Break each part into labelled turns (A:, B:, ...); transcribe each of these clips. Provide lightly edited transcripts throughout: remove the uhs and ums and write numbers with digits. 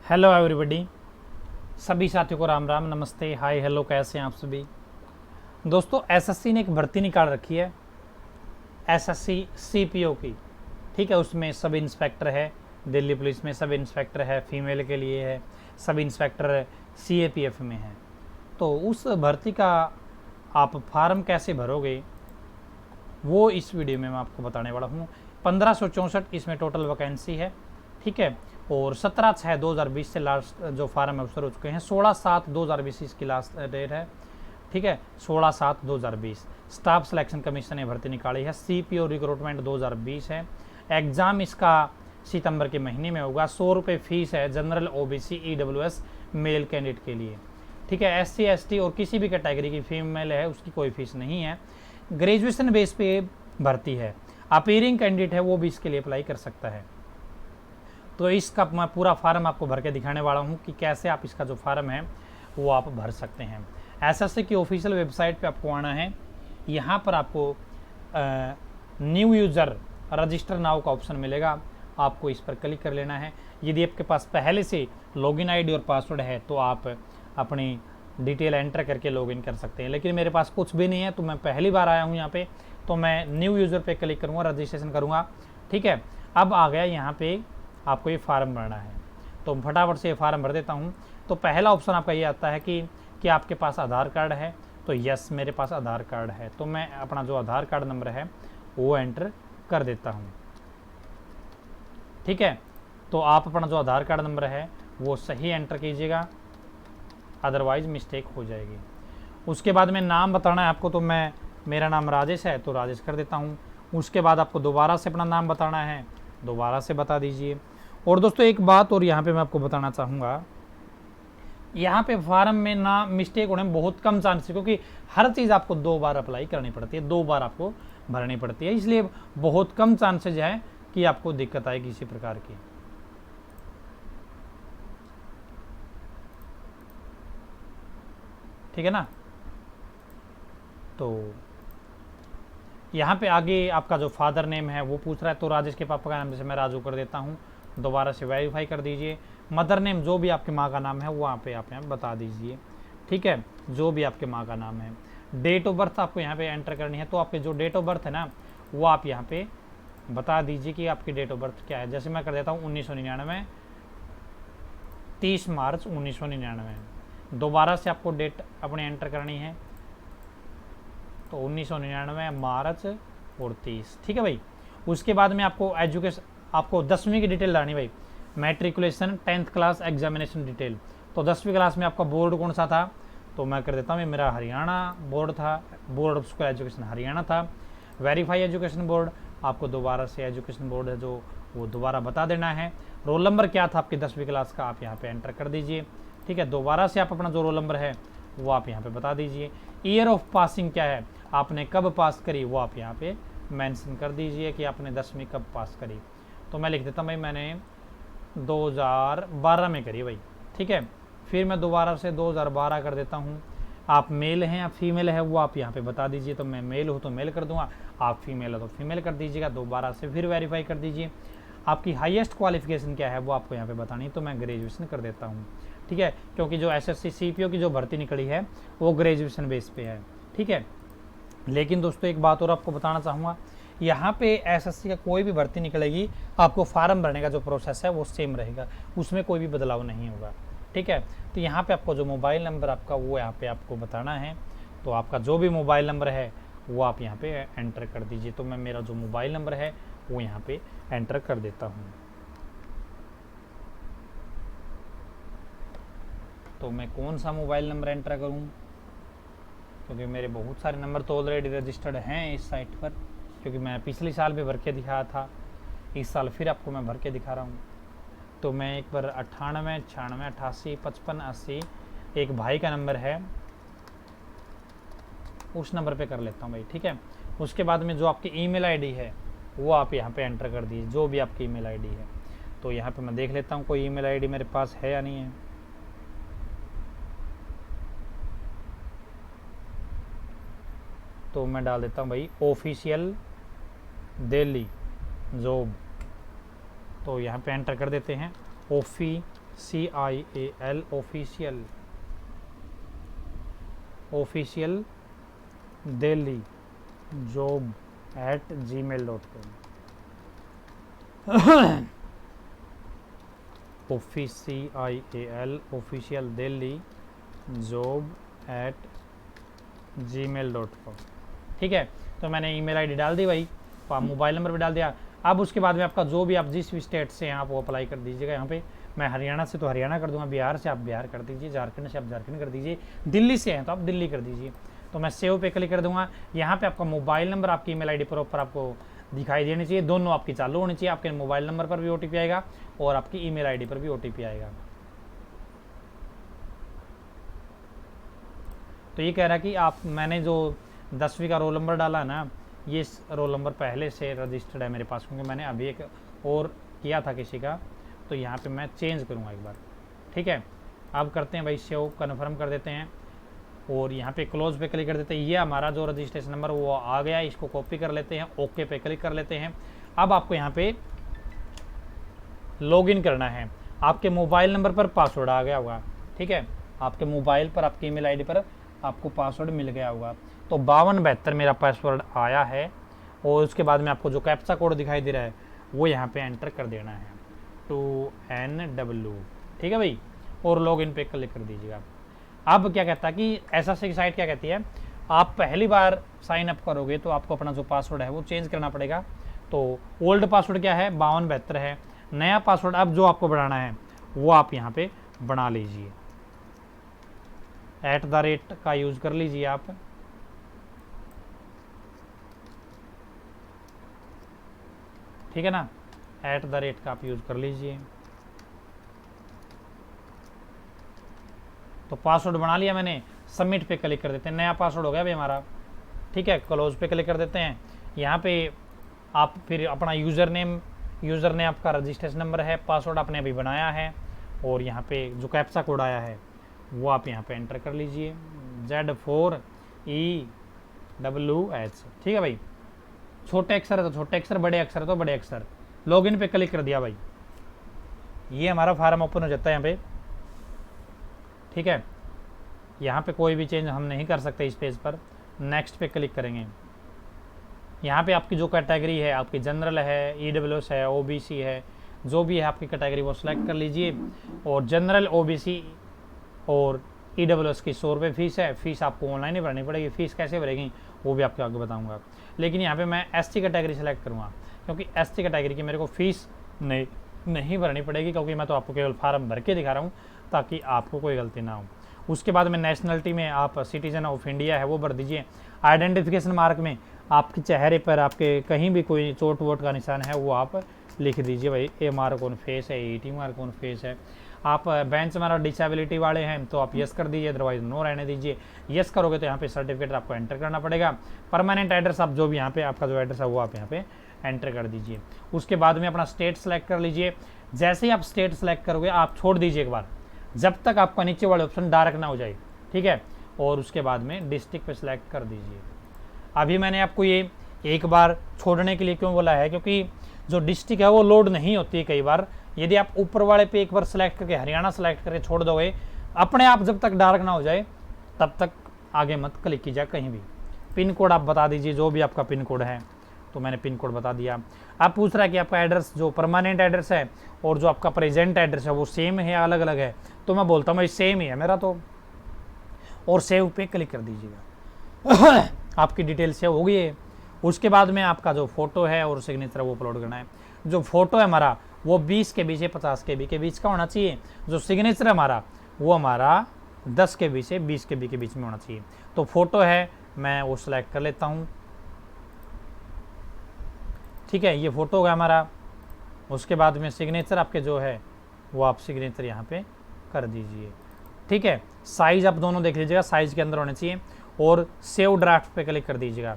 A: Hello everybody, सभी साथियों को राम राम, नमस्ते, हाय, हेलो, कैसे हैं आप सभी दोस्तों। एसएससी ने एक भर्ती निकाल रखी है, एसएससी सीपीओ की। ठीक है, उसमें सब इंस्पेक्टर है, दिल्ली पुलिस में सब इंस्पेक्टर है, फीमेल के लिए है, सब इंस्पेक्टर सीएपीएफ में है। तो उस भर्ती का आप फार्म कैसे भरोगे वो इस वीडियो में मैं आपको बताने वाला हूँ। 1564 इसमें टोटल वैकेंसी है। ठीक है, और 17/6/2020 से लास्ट जो फार्म है शुरू हो चुके हैं। 16/7/2020 इसकी लास्ट डेट है। ठीक है, 16/7/2020 स्टाफ सिलेक्शन कमीशन ने भर्ती निकाली है। सीपीओ रिक्रूटमेंट 2020 है। एग्जाम इसका सितंबर के महीने में होगा। 100 रुपये फीस है general, OBC, EWS male candidate के लिए। ठीक है, एससी एसटी और किसी भी कैटेगरी की फीमेल है उसकी कोई फीस नहीं है। ग्रेजुएशन बेस पे भर्ती है। अपीयरिंग कैंडिडेट है वो भी इसके लिए अप्लाई कर सकता है। तो इसका मैं पूरा फार्म आपको भर के दिखाने वाला हूँ कि कैसे आप इसका जो फार्म है वो आप भर सकते हैं। एसएससी की ऑफिशियल वेबसाइट पे आपको आना है। यहाँ पर आपको न्यू यूज़र रजिस्टर नाउ का ऑप्शन मिलेगा, आपको इस पर क्लिक कर लेना है। यदि आपके पास पहले से लॉगिन आईडी और पासवर्ड है तो आप अपनी डिटेल एंटर करके लॉगिन कर सकते हैं, लेकिन मेरे पास कुछ भी नहीं है तो मैं पहली बार आया हूँ यहाँ पे, तो मैं न्यू यूज़र पे क्लिक करूँगा, रजिस्ट्रेशन करूँगा। ठीक है, अब आ गया यहाँ पे आपको ये फार्म भरना है, तो फटाफट से ये फार्म भर देता हूँ। तो पहला ऑप्शन आपका ये आता है कि आपके पास आधार कार्ड है, तो यस मेरे पास आधार कार्ड है, तो मैं अपना जो आधार कार्ड नंबर है वो एंटर कर देता हूँ। ठीक है, तो आप अपना जो आधार कार्ड नंबर है वो सही एंटर कीजिएगा, अदरवाइज मिस्टेक हो जाएगी। उसके बाद में नाम बताना है आपको, तो मेरा नाम राजेश है तो राजेश कर देता हूँ। उसके बाद आपको दोबारा से अपना नाम बताना है, दोबारा से बता दीजिए। और दोस्तों एक बात और यहाँ पे मैं आपको बताना चाहूँगा, यहाँ पे फार्म में ना मिस्टेक होने में बहुत कम चांस है, क्योंकि हर चीज़ आपको 2 बार अप्लाई करनी पड़ती है, 2 बार आपको भरनी पड़ती है, इसलिए बहुत कम चांसेज है कि आपको दिक्कत आए किसी प्रकार की। ठीक है ना। तो यहाँ पे आगे आपका जो फादर नेम है वो पूछ रहा है, तो राजेश के पापा का नाम जैसे मैं राजू कर देता हूँ, दोबारा से वेरीफाई कर दीजिए। मदर नेम जो भी आपकी माँ का नाम है वो वहाँ पे आप यहाँ बता दीजिए। ठीक है, जो भी आपके माँ का नाम है। डेट ऑफ बर्थ आपको यहाँ पे एंटर करनी है, तो आपके जो डेट ऑफ बर्थ है ना वो आप यहाँ पे बता दीजिए कि आपकी डेट ऑफ बर्थ क्या है। जैसे मैं कर देता हूँ 1999, 30 मार्च 1999। दोबारा से आपको डेट अपनी एंटर करनी है, तो 1999 मार्च और 30। ठीक है भाई। उसके बाद में आपको 10वीं की डिटेल लानी भाई, matriculation 10th class examination detail. तो 10वीं क्लास में आपका बोर्ड कौन सा था, तो मैं कर देता हूँ मेरा हरियाणा बोर्ड था, board of school education Haryana था। वेरीफाई एजुकेशन बोर्ड, आपको दोबारा से एजुकेशन बोर्ड है जो वो दोबारा बता देना है। रोल नंबर क्या था आपकी 10वीं क्लास का, आप यहाँ पे एंटर कर दीजिए। ठीक है, दोबारा से आप अपना जो रोल नंबर है वो आप यहाँ पे बता दीजिए। ईयर ऑफ पासिंग क्या है, आपने कब पास करी वो आप यहाँ पे मेंशन कर दीजिए कि आपने 10वीं कब पास करी। तो मैं लिख देता हूँ भाई मैंने 2012 में करी भाई। ठीक है, फिर मैं दोबारा से 2012 कर देता हूँ। आप मेल हैं या फीमेल है वो आप यहाँ पे बता दीजिए, तो मैं मेल हूँ तो मेल कर दूंगा, आप फीमेल हो तो फीमेल कर दीजिएगा। दोबारा से फिर वेरीफाई कर दीजिए। आपकी हाईएस्ट क्वालिफिकेशन क्या है वो आपको यहाँ पे बतानी है, तो मैं ग्रेजुएशन कर देता हूँ। ठीक है, क्योंकि जो एसएससी सीपीओ की जो भर्ती निकली है वो ग्रेजुएशन बेस पे है। ठीक है, लेकिन दोस्तों एक बात और आपको बताना चाहूँगा, यहाँ पे एसएससी का कोई भी भर्ती निकलेगी आपको फार्म भरने का जो प्रोसेस है वो सेम रहेगा, उसमें कोई भी बदलाव नहीं होगा। ठीक है, तो यहाँ पे आपको जो मोबाइल नंबर आपका वो यहाँ पे आपको बताना है, तो आपका जो भी मोबाइल नंबर है वो आप यहाँ पे एंटर कर दीजिए। तो मैं मेरा जो मोबाइल नंबर है वो यहाँ पे एंटर कर देता हूँ। तो मैं कौन सा मोबाइल नंबर एंटर करूँ, क्योंकि मेरे बहुत सारे नंबर तो ऑलरेडी रजिस्टर्ड हैं इस साइट पर, क्योंकि मैं पिछले साल भी भर के दिखाया था, इस साल फिर आपको मैं भर के दिखा रहा हूँ। तो मैं एक बार 98 96 88 55 80 एक भाई का नंबर है उस नंबर पे कर लेता हूँ भाई। ठीक है, उसके बाद में जो आपकी ईमेल आईडी है वो आप यहाँ पे एंटर कर दीजिए, जो भी आपकी ईमेल आईडी है। तो यहाँ पे मैं देख लेता हूँ कोई ईमेल आईडी मेरे पास है या नहीं है। तो मैं डाल देता हूँ भाई ऑफिशियल दिल्ली जॉब, तो यहाँ पे एंटर कर देते हैं CIAL official Delhi job@gmail.com CIAL official Delhi job@gmail.com। ठीक है, तो मैंने ईमेल आईडी डाल दी भाई, मोबाइल नंबर भी डाल दिया। अब उसके बाद में आपका जो भी आप जिस भी स्टेट से हैं आप वो अप्लाई कर दीजिएगा। यहाँ पे मैं हरियाणा से तो हरियाणा कर दूंगा, बिहार से आप बिहार कर दीजिए, झारखंड से आप झारखंड कर दीजिए, दिल्ली से हैं तो आप दिल्ली कर दीजिए। तो मैं सेव पे क्लिक कर दूंगा। यहाँ पे आपका मोबाइल नंबर आपकी ईमेल आईडी पर ऊपर आपको दिखाई देनी चाहिए, दोनों आपकी चालू होनी चाहिए। आपके मोबाइल नंबर पर भी OTP आएगा और आपकी ईमेल आईडी पर भी OTP आएगा। तो ये कह रहा है कि आप, मैंने जो 10वीं का रोल नंबर डाला है ना, ये रोल नंबर पहले से रजिस्टर्ड है मेरे पास, क्योंकि मैंने अभी एक और किया था किसी का, तो यहाँ पे मैं चेंज करूँगा एक बार। ठीक है, अब करते हैं भाई सेव, कन्फर्म कर देते हैं और यहाँ पे क्लोज पे क्लिक कर देते हैं। ये हमारा जो रजिस्ट्रेशन नंबर वो आ गया, इसको कॉपी कर लेते हैं, ओके पे क्लिक कर लेते हैं। अब आपको यहाँ पे लॉगिन करना है। आपके मोबाइल नंबर पर पासवर्ड आ गया होगा। ठीक है, आपके मोबाइल पर आपकी ईमेल आईडी पर आपको पासवर्ड मिल गया होगा। तो 5272 मेरा पासवर्ड आया है और उसके बाद में आपको जो कैप्चा कोड दिखाई दे रहा है वो यहाँ पे एंटर कर देना है, 2NW। ठीक है भाई, और लॉगिन पे क्लिक कर दीजिएगा। अब क्या कहता है कि ऐसा से साइट क्या कहती है, आप पहली बार साइन अप करोगे तो आपको अपना जो पासवर्ड है वो चेंज करना पड़ेगा। तो ओल्ड पासवर्ड क्या है, 5272 है। नया पासवर्ड अब जो आपको बनाना है वो आप यहाँ पे बना लीजिए, @ का यूज कर लीजिए आप। ठीक है ना, @ का आप यूज कर लीजिए। तो पासवर्ड बना लिया मैंने, सबमिट पे क्लिक कर देते हैं, नया पासवर्ड हो गया भाई हमारा। ठीक है, क्लोज पे क्लिक कर देते हैं। यहाँ पे आप फिर अपना यूज़र नेम आपका रजिस्ट्रेशन नंबर है, पासवर्ड आपने अभी बनाया है और यहाँ पे जो कैप्चा कोड आया है वो आप यहाँ पे एंटर कर लीजिए, Z4EWH। ठीक है भाई, छोटे अक्षर है तो छोटे अक्षर, बड़े अक्षर है तो बड़े अक्षर। लॉगिन पे क्लिक कर दिया भाई, ये हमारा फार्म ओपन हो जाता है यहाँ पे। ठीक है, यहाँ पे कोई भी चेंज हम नहीं कर सकते इस पेज पर। नेक्स्ट पे क्लिक करेंगे। यहाँ पे आपकी जो कैटेगरी है, आपकी जनरल है, EWS है, OBC है, जो भी है आपकी कैटेगरी वो सिलेक्ट कर लीजिए। और जनरल, OBC और EWS की 100 रुपये फीस है। फीस आपको ऑनलाइन ही भरनी पड़ेगी, फीस कैसे भरेगी वो भी आपको आगे बताऊँगा। लेकिन यहाँ पे मैं ST कैटेगरी सेलेक्ट करूँगा, क्योंकि ST कैटेगरी की मेरे को फीस नहीं भरनी पड़ेगी, क्योंकि मैं तो आपको केवल फार्म भर के दिखा रहा हूँ ताकि आपको कोई गलती ना हो। उसके बाद में नेशनलिटी में आप सिटीजन ऑफ इंडिया है वो भर दीजिए। आइडेंटिफिकेशन मार्क में आपके चेहरे पर आपके कहीं भी कोई चोट वोट का निशान है वो आप लिख दीजिए भाई, A मार्क ऑन फेस है, ET मार्क ऑन फेस है। आप बेंच मार्क डिसेबिलिटी वाले हैं तो आप यस कर दीजिए, अदरवाइज नो रहने दीजिए। यस करोगे तो यहाँ पे सर्टिफिकेट आपको एंटर करना पड़ेगा। परमानेंट एड्रेस आप जो भी यहाँ पे आपका जो एड्रेस है वो आप यहाँ पे एंटर कर दीजिए। उसके बाद में अपना स्टेट सेलेक्ट कर लीजिए। जैसे ही आप स्टेट सेलेक्ट करोगे आप छोड़ दीजिए एक बार, जब तक आपका नीचे वाले ऑप्शन डार्क ना हो जाए। ठीक है, और उसके बाद में डिस्ट्रिक्ट पे सिलेक्ट कर दीजिए। अभी मैंने आपको ये एक बार छोड़ने के लिए क्यों बोला है, क्योंकि जो डिस्ट्रिक्ट है वो लोड नहीं होती है कई बार। यदि आप ऊपर वाले पे एक बार सेलेक्ट करके हरियाणा सेलेक्ट करके छोड़ दोगे, अपने आप जब तक डार्क ना हो जाए तब तक आगे मत क्लिक कीजिए कहीं भी। पिन कोड आप बता दीजिए, जो भी आपका पिन कोड है, तो मैंने पिन कोड बता दिया। आप पूछ रहा है कि आपका एड्रेस जो परमानेंट एड्रेस है और जो आपका प्रेजेंट एड्रेस है वो सेम है अलग अलग है, तो मैं बोलता हूँ भाई सेम ही है मेरा तो, और सेव पे क्लिक कर दीजिएगा। आपकी डिटेल सेव हो गई है। उसके बाद में आपका जो फोटो है और सिग्नेचर वो अपलोड करना है। जो फोटो है हमारा वो 20 KB से 50 KB के बीच का होना चाहिए। जो सिग्नेचर है हमारा वो हमारा 10 KB से 20 KB के बीच में होना चाहिए। तो फोटो है, मैं वो सिलेक्ट कर लेता हूँ। ठीक है, ये फोटो होगा हमारा। उसके बाद में सिग्नेचर आपके जो है वो आप सिग्नेचर यहाँ पे कर दीजिए। ठीक है, साइज आप दोनों देख लीजिएगा, साइज के अंदर होने चाहिए। और सेव ड्राफ्ट पे क्लिक कर दीजिएगा।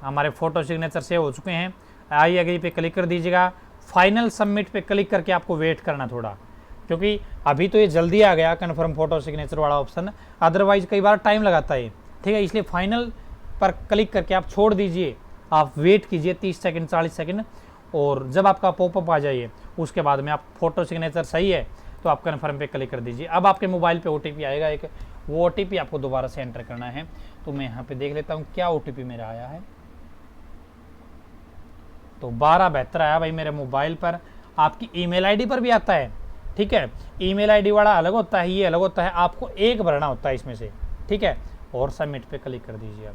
A: हमारे फोटो सिग्नेचर सेव हो चुके हैं। आई एग्री पे क्लिक कर दीजिएगा। फाइनल सबमिट पे क्लिक करके आपको वेट करना थोड़ा, क्योंकि अभी तो ये जल्दी आ गया कन्फर्म फोटो सिग्नेचर वाला ऑप्शन, अदरवाइज कई बार टाइम लगाता है। ठीक है, इसलिए फाइनल पर क्लिक करके आप छोड़ दीजिए, आप वेट कीजिए 30 सेकंड 40 सेकंड, और जब आपका पॉपअप आ जाइए उसके बाद में आप फोटो सिग्नेचर सही है तो आप कन्फर्म पे क्लिक कर दीजिए। अब आपके मोबाइल पे OTP आएगा एक, वो OTP आपको दोबारा से एंटर करना है। तो मैं यहाँ पे देख लेता हूँ क्या OTP मेरा आया है। तो 1272 आया भाई मेरे मोबाइल पर। आपकी ईमेल आईडी पर भी आता है, ठीक है। ईमेल आईडी वाला अलग होता है, ये अलग होता है, आपको एक भरना होता है इसमें से, ठीक है। और सबमिट पे क्लिक कर दीजिए।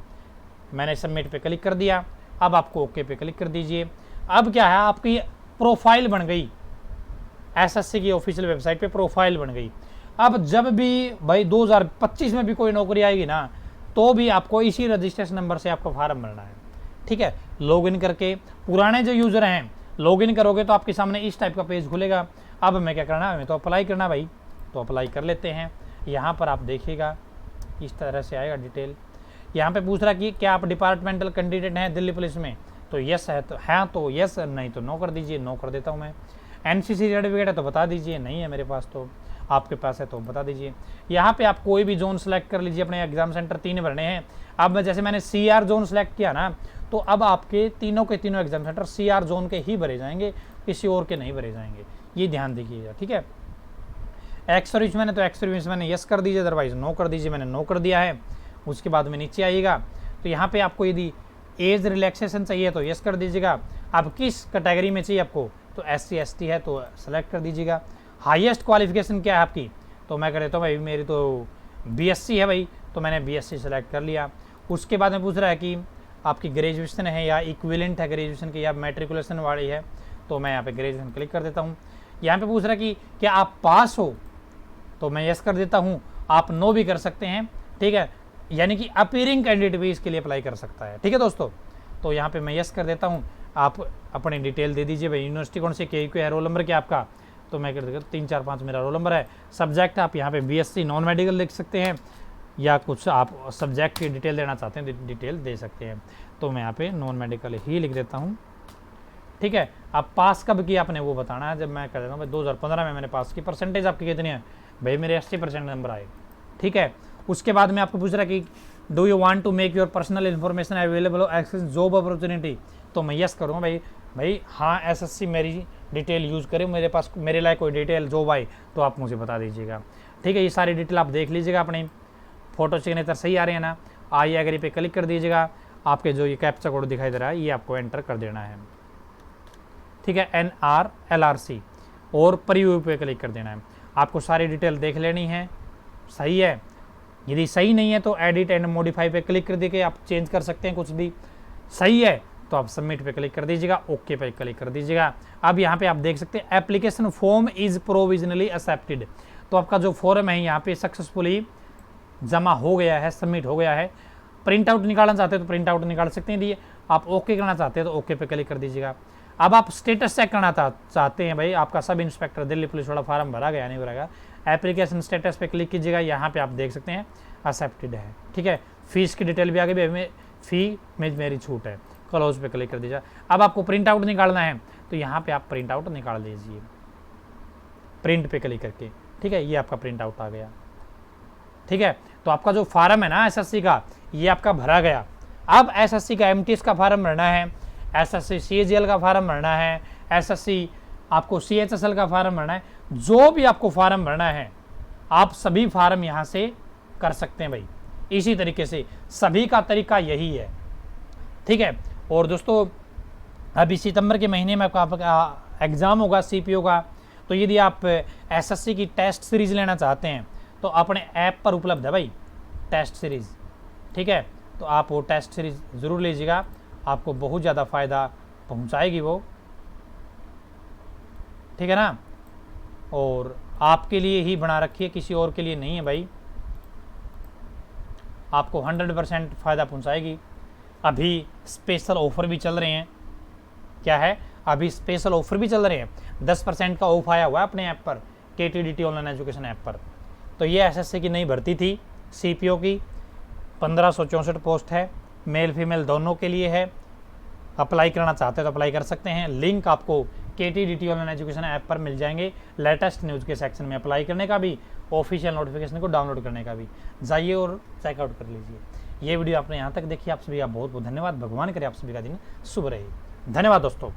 A: मैंने सबमिट पे क्लिक कर दिया। अब आपको ओके पे क्लिक कर दीजिए। अब क्या है, आपकी प्रोफाइल बन गई, एसएससी की ऑफिशियल वेबसाइट पे प्रोफाइल बन गई। अब जब भी भाई 2025 में भी कोई नौकरी आएगी ना, तो भी आपको इसी रजिस्ट्रेशन नंबर से आपका फॉर्म भरना है, ठीक है। लॉगिन करके, पुराने जो यूज़र हैं लॉगिन करोगे तो आपके सामने इस टाइप का पेज खुलेगा। अब हमें क्या करना है, हमें तो अप्लाई करना भाई, तो अप्लाई कर लेते हैं। यहाँ पर आप देखिएगा इस तरह से आएगा डिटेल। यहाँ पे पूछ रहा कि क्या आप डिपार्टमेंटल कैंडिडेट हैं दिल्ली पुलिस में, तो यस है, तो हाँ तो यस, नहीं तो नो कर दीजिए। नो कर देता हूँ मैं। एनसीसी सर्टिफिकेट है तो बता दीजिए, नहीं है मेरे पास, तो आपके पास है तो बता दीजिए। यहाँ पे आप कोई भी जोन सेलेक्ट कर लीजिए। अपने एग्जाम सेंटर 3 भरने हैं। अब जैसे मैंने CR जोन सेलेक्ट किया ना, तो अब आपके तीनों के तीनों एग्जाम सेंटर CR जोन के ही भरे जाएंगे, किसी और के नहीं भरे जाएंगे, ये ध्यान दीजिएगा, ठीक है। एक्स सर्विस मैंने तो एक्स सर्विस मैंने यस कर दीजिए, अदरवाइज नो कर दीजिए, मैंने नो कर दिया है। उसके बाद में नीचे आइएगा तो यहाँ पे आपको यदि एज रिलैक्सेशन चाहिए तो यस कर दीजिएगा। अब किस कैटेगरी में चाहिए आपको, तो SC ST है तो सेलेक्ट कर दीजिएगा। हाईएस्ट क्वालिफिकेशन क्या है आपकी, तो मैं कर देता हूँ भाई मेरी तो BSc है भाई, तो मैंने BSc सेलेक्ट कर लिया। उसके बाद में पूछ रहा है कि आपकी ग्रेजुएशन है या इक्विवेलेंट है ग्रेजुएशन की, या मैट्रिकुलेशन वाली है, तो मैं यहाँ पे ग्रेजुएशन क्लिक कर देता हूँ। यहाँ पे पूछ रहा है कि क्या आप पास हो, तो मैं यस कर देता हूँ। आप नो भी कर सकते हैं, ठीक है, यानी कि अपीयरिंग कैंडिडेट भी इसके लिए अप्लाई कर सकता है, ठीक है दोस्तों। तो यहाँ पे मैं यस कर देता हूँ। आप अपनी डिटेल दे दीजिए भाई, यूनिवर्सिटी कौन सी, के है, रोल नंबर क्या आपका, तो मैं कर देता 3 4 5 मेरा रोल नंबर है। सब्जेक्ट आप यहाँ पे BSc नॉन मेडिकल लिख सकते हैं, या कुछ आप सब्जेक्ट की डिटेल देना चाहते हैं डिटेल दे सकते हैं, तो मैं यहाँ पे नॉन मेडिकल ही लिख देता हूँ, ठीक है। अब पास कब किया आपने वो बताना है। जब मैं कर देता हूँ भाई 2015 में मैंने पास की। परसेंटेज आपकी कितनी है, भाई मेरे 80% नंबर आए, ठीक है। उसके बाद में आपको पूछ रहा है कि do you want to make your personal information available access job opportunity, तो मैं यस करूँगा भाई हाँ SSC मेरी डिटेल यूज़ करें, मेरे पास मेरे लायक कोई डिटेल जॉब आए तो आप मुझे बता दीजिएगा, ठीक है। ये सारी डिटेल आप देख लीजिएगा। अपनी फोटो सिग्नेचर सही आ रहे हैं ना, आई एग्री पे क्लिक कर दीजिएगा। आपके जो ये कैप्चा कोड दिखाई दे रहा है ये आपको एंटर कर देना है, ठीक है, NRLRC, और प्रीव्यू पे क्लिक कर देना है। आपको सारी डिटेल देख लेनी है, सही है। यदि सही नहीं है तो एडिट एंड मॉडिफाई पे क्लिक कर देके आप चेंज कर सकते हैं कुछ भी। सही है तो आप सबमिट पे क्लिक कर दीजिएगा, ओके पे क्लिक कर दीजिएगा। अब यहाँ पे आप देख सकते हैं application form is provisionally accepted, तो आपका जो फॉर्म है यहाँ पे सक्सेसफुली जमा हो गया है, सबमिट हो गया है। प्रिंट आउट निकालना चाहते हैं तो प्रिंट आउट निकाल सकते हैं। आप ओके करना चाहते हैं तो ओके पे क्लिक कर दीजिएगा। अब आप स्टेटस चेक करना चाहते हैं भाई आपका सब इंस्पेक्टर दिल्ली पुलिस वाला फॉर्म भरा गया नहीं भरा, एप्लीकेशन स्टेटस पे क्लिक कीजिएगा। यहाँ पे आप देख सकते हैं एक्सेप्टेड है, ठीक है। फीस की डिटेल भी आ गई, फी में मेरी छूट है, क्लोज पे क्लिक कर दीजिए। अब आपको प्रिंट आउट निकालना है तो यहाँ पे आप प्रिंट आउट निकाल लीजिए, प्रिंट पे क्लिक करके, ठीक है। ये आपका प्रिंट आउट आ गया, ठीक है। तो आपका जो फार्म है ना SSC का, ये आपका भरा गया। अब SSC का MTS का फार्म भरना है, SSC CGL का फार्म भरना है, SSC आपको CHSL का फार्म भरना है। जो भी आपको फार्म भरना है आप सभी फार्म यहाँ से कर सकते हैं भाई। इसी तरीके से सभी का तरीका यही है, ठीक है। और दोस्तों अभी सितंबर के महीने में आपका एग्ज़ाम होगा CPO का, तो यदि आप SSC की टेस्ट सीरीज़ लेना चाहते हैं तो अपने ऐप पर उपलब्ध है भाई टेस्ट सीरीज़, ठीक है। तो आप वो टेस्ट सीरीज़ ज़रूर लीजिएगा, आपको बहुत ज़्यादा फ़ायदा पहुंचाएगी वो, ठीक है ना। और आपके लिए ही बना रखी है, किसी और के लिए नहीं है भाई, आपको 100% फ़ायदा पहुंचाएगी। अभी स्पेशल ऑफ़र भी चल रहे हैं, क्या है, अभी स्पेशल ऑफ़र भी चल रहे हैं। 10% का ऑफ आया हुआ है अपने ऐप पर, KTDT ऑनलाइन एजुकेशन ऐप पर। तो ये SSC की नई भर्ती थी CPO की, 1564 पोस्ट है, मेल फीमेल दोनों के लिए है। अप्लाई करना चाहते हैं तो अप्लाई कर सकते हैं। लिंक आपको KTDT ऑनलाइन एजुकेशन ऐप पर मिल जाएंगे, लेटेस्ट न्यूज़ के सेक्शन में अप्लाई करने का भी, ऑफिशियल नोटिफिकेशन को डाउनलोड करने का भी। जाइए और चेकआउट कर लीजिए। ये वीडियो आपने यहाँ तक देखी, आप सभी का बहुत बहुत धन्यवाद। भगवान करे आप सभी का दिन शुभ रहे। धन्यवाद दोस्तों।